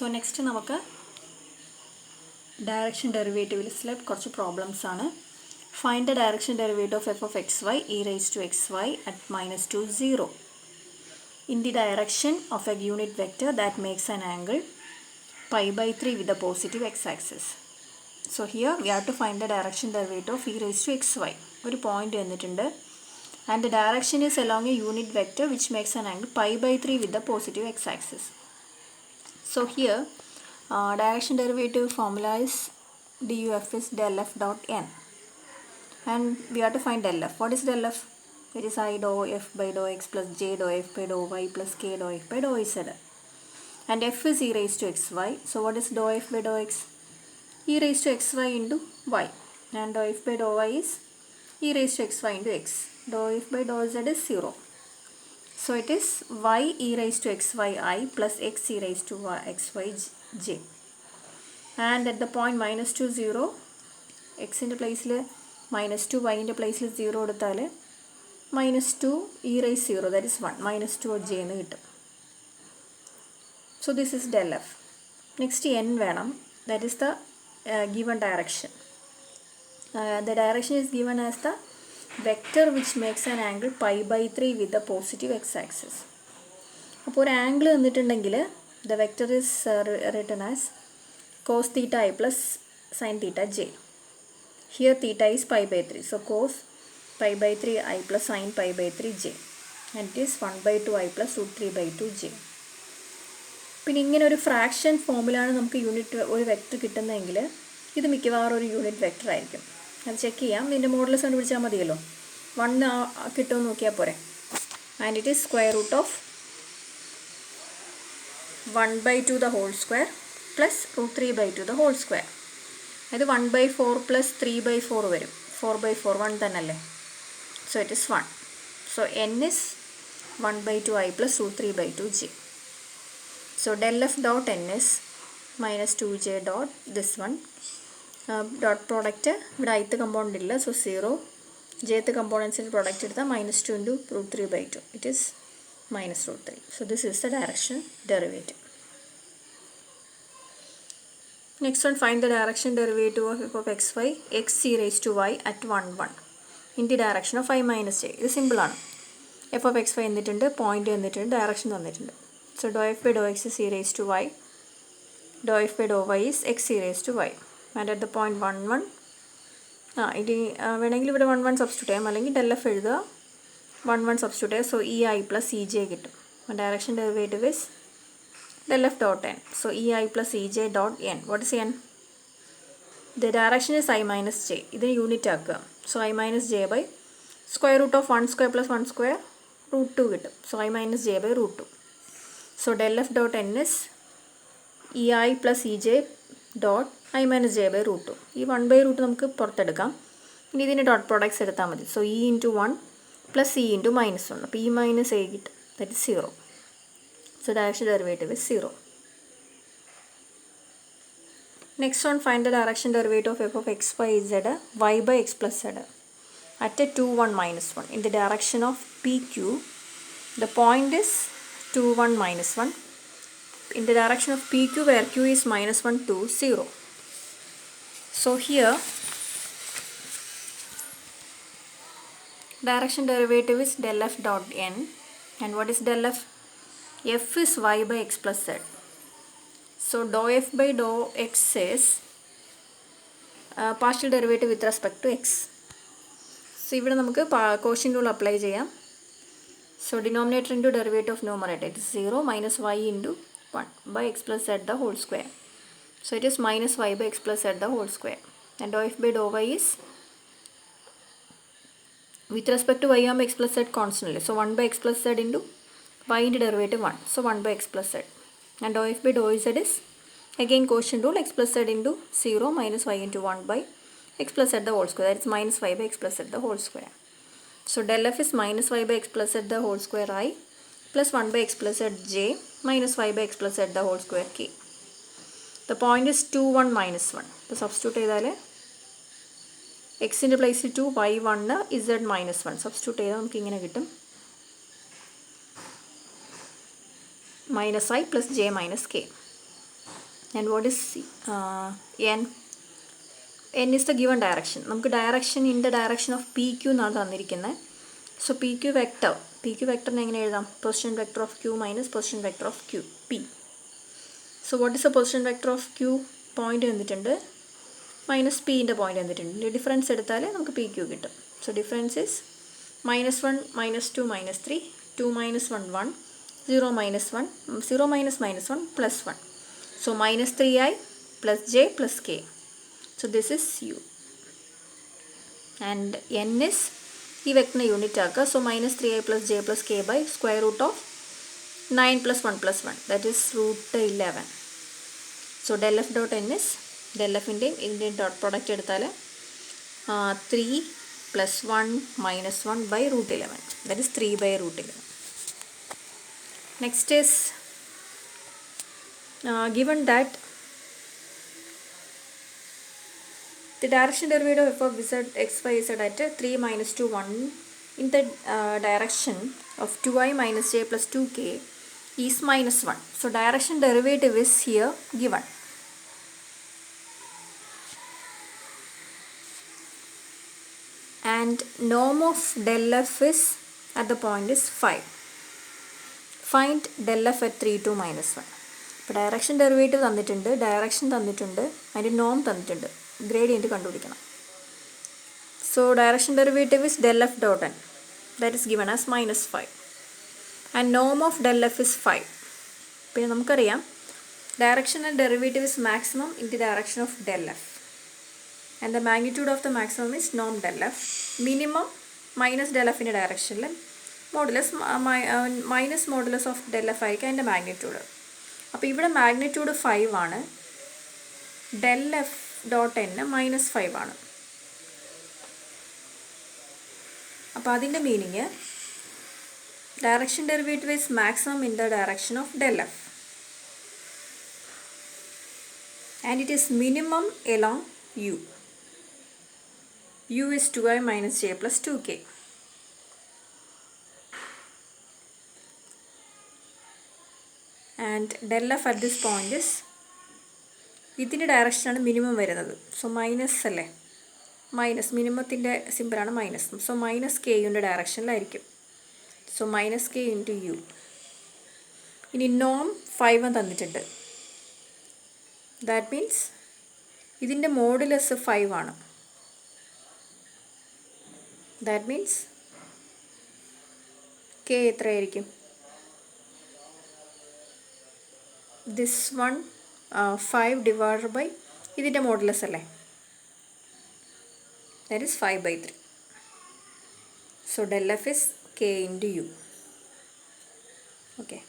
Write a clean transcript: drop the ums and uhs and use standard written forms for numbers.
So next നമുക്ക് direction derivative കുറച്ച് problems ആണ്. Find the direction derivative of f of xy e raised to xy at minus 2, 0 in the direction of a unit vector that makes an angle pi by 3 with the positive x-axis. So here we have to find the direction derivative of e raised to xy. ഒരു point തന്നിട്ടുണ്ട് and the direction is along a unit vector which makes an angle pi by 3 with the positive x-axis. So here direction derivative formula is duf is del f dot n and we have to find del f. What is del f? It is I dou f by dou x plus j dou f by dou y plus k dou f by dou z. And f is e raised to xy. So what is dou f by dou x? E raised to xy into y. And dou f by dou y is e raised to xy into x. Dou f by dou z is 0. So it is y e raised to xy I plus x e raised to xy j. And at the point minus 2, 0, x in the place minus 2, y in the place 0 എടുത്താല് minus 2 e raised 0, that is 1, minus 2 j എന്ന് കിട്ടും. So this is del f. Next n വേണം, that is the given direction. The direction is given as the vector which makes an angle pi by 3 with the positive x-axis. അപ്പോൾ ഒരു angle തന്നിട്ടുണ്ടെങ്കിൽ the vector is written as cos theta I plus sin theta j. Here theta is pi by 3. So cos pi by 3 I plus sin pi by 3 j. And it is 1 by 2 I plus root 3 by 2 j. പിന്നെ ഇങ്ങനെ ഒരു fraction ഫോമിലാണ് നമുക്ക് ഒരു vector കിട്ടുന്നതെങ്കിൽ ഇത് മിക്കവാറും ഒരു unit vector ആയിരിക്കും. അത് ചെക്ക് ചെയ്യാം. ഇതിൻ്റെ മോഡൽസ് കണ്ടുപിടിച്ചാൽ മതിയല്ലോ. 1 കിട്ടുമെന്ന് നോക്കിയാൽ പോരെ. And it is square root of 1 by 2 the whole square plus root 3 by 2 the whole square. അത് 1 by 4 plus 3 by 4 വരും. 4 by 4 1 തന്നെയല്ലേ. So it is 1. So n is 1 by 2 I plus root 3 by 2 j. So del f dot n is minus 2j dot this one. Dot product ഇവിടെ ith component ഇല്ല. So 0. jth components product എടുത്താൽ minus 2 into root 3 by 2. It is minus root 3. So this is the direction derivative. Next one, find the direction derivative of f of xy x e raised to y at 1, 1 in the direction of I minus j. ഇത് simple ആണ്. f of xy എന്നിട്ടുണ്ട്, point എന്നിട്ടുണ്ട്, direction തന്നിട്ടുണ്ട്. So dou f by dou x is e raised to y, dou f by dou y is x e raised to y. And at the point 1, 1 ഇത് വേണമെങ്കിൽ ഇവിടെ 1, 1 substitute ചെയ്യാം, അല്ലെങ്കിൽ del f എഴുതുക, 1, 1 substitute ചെയ്യാം. So e I plus e j കിട്ടും. Direction derivative is del f dot n. So e I plus e j dot n. What is n? The direction is I minus j. ഇതിന് unit ആക്കുക. So I minus j by square root of 1 square plus 1 square root 2 കിട്ടും. So I minus j by root 2. So del f dot n is e I plus e j dot I minus j by root 2. ഈ 1 by root നമുക്ക് പുറത്തെടുക്കാം. ഇനി ഇതിന് dot products എടുത്താൽ മതി. So e into 1 plus e into minus 1. അപ്പോൾ e minus a കിട്ടും. That is 0. So direction derivative is 0. Next one, find the direction derivative of f of x by z y by x plus z at a 2, 1 minus 1 in the direction of pq. The point is 2, 1 minus 1 in the direction of pq where q is minus 1, 2, 0. So here direction derivative is del f dot n. And what is del f? F is y by x plus z. So dou f by dou x is partial derivative with respect to x. So ഇവിടെ നമുക്ക് quotient rule apply ചെയ്യാം. So denominator into derivative of numerator, it is 0 minus y into 1 by x plus z the whole square. So it is minus y by x plus z the whole square. And dou f by dou y is with respect to y x plus z constant. So 1 by x plus z into y into derivative 1. So 1 by x plus z. And dou f by dou z is again quotient rule, x plus z into 0 minus y into 1 by x plus z the whole square. That is minus y by x plus z the whole square. So del f is minus y by x plus z the whole square I plus 1 by x plus z j minus y by x plus z the whole square k. The point is 2, 1 minus 1. So substitute ചെയ്താലേ x in the place 2, y 1, z minus 1. Substitute ചെയ്താൽ നമുക്ക് ഇങ്ങനെ കിട്ടും. minus I plus j minus k. And what is n? N is the given direction. നമുക്ക് direction in the direction of P Q എന്നാണ് തന്നിരിക്കുന്നത്. So P Q വെക്ടറിനെ എങ്ങനെ എഴുതാം? Position vector of Q minus position vector of Q P. So what is the position vector of Q? Point തന്നിട്ടുണ്ട്, minus പിൻ്റെ point തന്നിട്ടുണ്ട്. Difference എടുത്താൽ നമുക്ക് പി ക്യൂ കിട്ടും. So difference is -1 -2 -3, 2 - 1 1, 0 - 1 0 - -1 plus 1. So minus 3i plus j plus k. So this is u. And n is ഈ വെക്ടറിനെ unit ആക്കുക. So -3i plus j plus k by square root of 9 plus 1 plus 1. That is √11. So del f dot n is del fൻ്റെയും ഇതിൻ്റെയും dot product എടുത്താൽ 3 plus 1 minus 1 by √11. That is 3 by √11. Next is given that the direction derivative of f of z x y z at 3 minus 2 1 in the direction of 2i minus j plus 2k is -1. So direction derivative is here given. And norm of del f is at the point is 5. Find del f at 3 2 minus 1. ഇപ്പോൾ direction derivative തന്നിട്ടുണ്ട്, direction തന്നിട്ടുണ്ട്, അതിൻ്റെ നോം തന്നിട്ടുണ്ട്, gradient കണ്ടുപിടിക്കണം. So direction derivative is del f dot n, that is given as -5. and norm of del f is 5. പിന്നെ നമുക്കറിയാം directional derivative is maximum in the direction of del f. And the magnitude of the maximum is norm del f. Minimum minus del f in a direction. Modulus minus modulus of del f ആയിരിക്കും അതിൻ്റെ magnitude. അപ്പോൾ ഇവിടെ magnitude 5 ആണ്, del f dot n -5 ആണ്. അപ്പോൾ അതിൻ്റെ meaning direction derivative is maximum in the direction of del f. And it is minimum along u. u is 2i minus j plus 2k. And del f at this point is ഇതിൻ്റെ ഡയറക്ഷനാണ് minimum വരുന്നത്. So minus അല്ലേ, minus മിനിമത്തിൻ്റെ സിമ്പിളാണ് minus. So minus K യുൻ്റെ ഡയറക്ഷനിലായിരിക്കും. So minus K into U. ഇനി നോം 5 തന്നിട്ടുണ്ട്. ദാറ്റ് മീൻസ് ഇതിൻ്റെ മോഡുലസ് 5 ആണ്. ദാറ്റ് മീൻസ് കെ എത്രയായിരിക്കും? ദിസ് വൺ 5 divided by ഇതിൻ്റെ മോഡുലസ് അല്ലേ, that is 5/3. So del f is k into u. Okay.